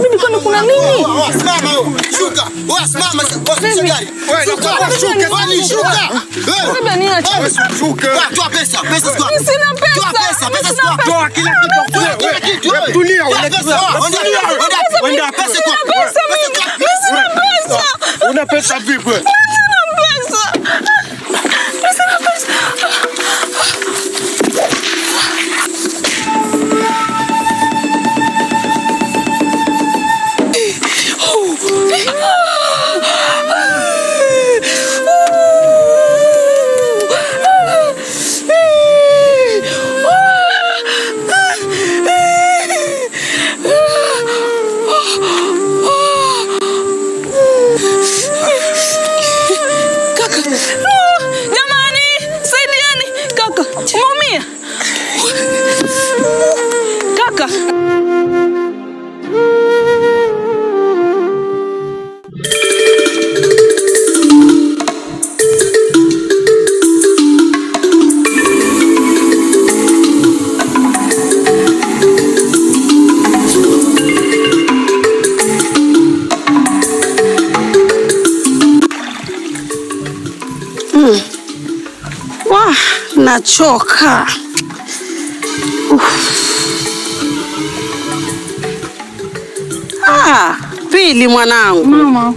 Mimi kwani kuna nini? Simama wewe. Shuka. Wewe simama. Wewe shuka. Kwani shuka. Wewe ni acha. Shuka. Toa pesa. Pesa sio. Sina pesa. Toa pesa. Pesa sio. Toa kila kitu. Wewe tulia. Wenda pesa kwa. Sina pesa. Una pesa vipi wewe? Sina pesa. Nachoka. Pili mwanangu. Mama.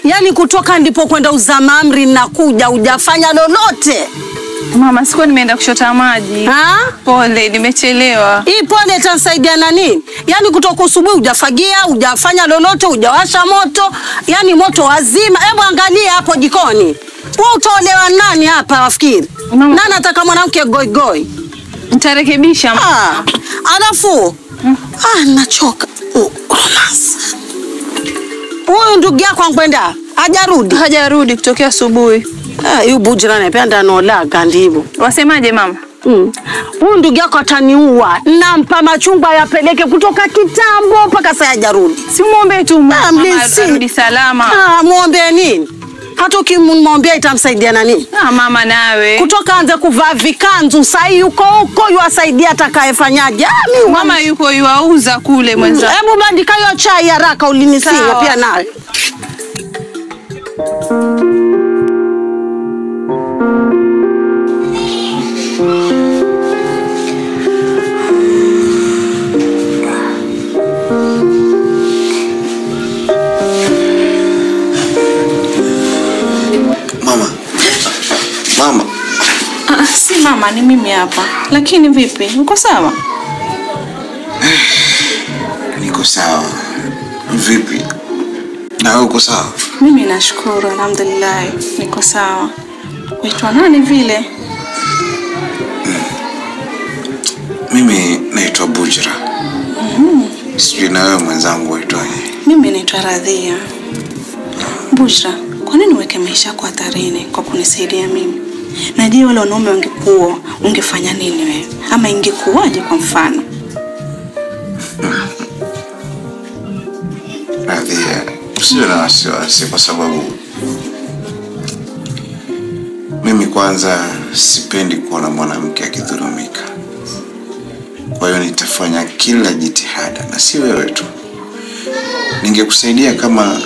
Yani kutoka ndipo kwenda uzama amri na kuja hujafanya lolote. Mama, sikuwa nimeenda kushota maji. Pole, nimechelewa. Hii pole itanisaidia na nini? Yani kutoka asubuhi hujafagia, hujafanya lolote, hujawasha moto, yani moto wazima. Hebu angalia hapo jikoni. Wewe utaolewa nani hapa wafikiri? Nani ataka mwanamke goi goi? Nitarekebisha. Alafu nachoka. Huyu ndugu yako ankwenda hajarudi? Hajarudi kutokea asubuhi. Yu Bujra anapenda nolaga ndivyo. Wasemaje mama? Huyu ndugu yako ataniua. Nampa machungwa yapeleke kutoka kitambo mpaka sasa hajarudi. Si muombe tu mama arudi salama. Muombe nini? Hata ukimwombea itamsaidia na nini? Mama nawe. Kutoka anze kuvaa vikanzu sai yuko huko yuasaidia atakayefanyaje? Mama yuko yuauza kule mwenza. Hebu bandika hiyo chai haraka ulinisinya pia nawe. Mama. Si mama, ni mimi hapa. Lakini vipi? Uko sawa? Niko sawa. Vipi? Na wewe uko sawa? Mimi nashukuru, alhamdulillah. Niko sawa. Waitwa nani vile? Mimi naitwa Bujra. Sijui na wewe mwenzangu waitwaje? Mimi naitwa Radhia. Bujra, kwa nini uweke maisha yako hatarini kwa kunisaidia mimi? Na je, wale wanaume wangekuwa ungefanya nini wewe? Ama ingekuwaje kwa mfano? Radhia, usiwe na wasiwasi kwa sababu mimi kwanza sipendi kuona mwanamke akidhulumika. Kwa hiyo nitafanya kila jitihada, na si wewe tu. Ningekusaidia kama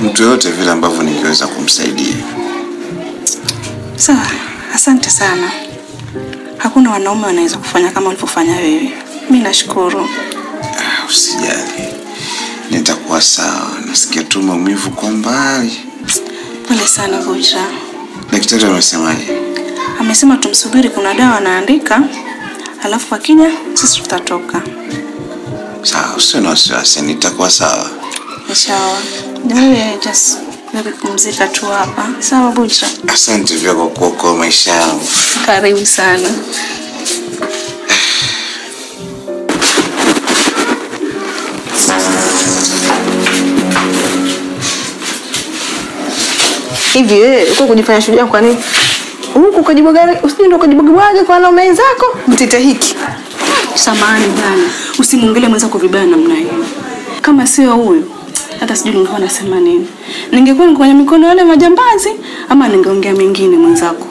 mtu yote vile ambavyo ningeweza kumsaidia. Sawa, asante sana. Hakuna wanaume wanaweza kufanya kama ulivyofanya wewe. Mimi nashukuru. Usijali. Nitakuwa sawa. Nasikia tu maumivu kwa mbali. Pole sana Bujra. Daktari amesemaje? Amesema tumsubiri, kuna dawa anaandika. Alafu akija sisi tutatoka. Sawa, usiwe na wasiwasi, nitakuwa sawa. Inshallah. Wewe just kupumzika tu hapa. Sawa Bujra? Asante pia kwa kuokoa maisha yangu. Karibu sana. Hivi wewe uko kujifanya shujaa kwa nini? Huko kujibwaga, usije kujibwaga kwa wanaume wenzako? Mtete hiki. Samahani bana. Usimwongelee mwenzako vibaya namna hiyo. Kama sio huyu, hata sijui ningekuwa nasema nini. Ningekuwa kwenye mikono wale majambazi ama ningeongea mengine mwenzako.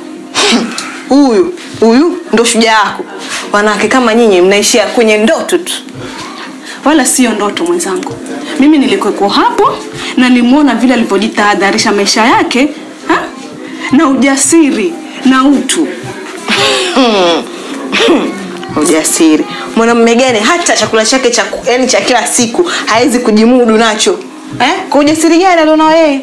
Huyu ndo shujaa wako. Wanawake kama nyinyi mnaishia kwenye ndoto tu. Wala sio ndoto mwenzangu. Mimi nilikuwa hapo na nilimuona vile alivyojitahadharisha maisha yake, na ujasiri na utu. Ujasiri. Mwanamume gani hata chakula chake cha kila siku haizi kujimudu nacho? Kwa ujasiri gani alionao yeye?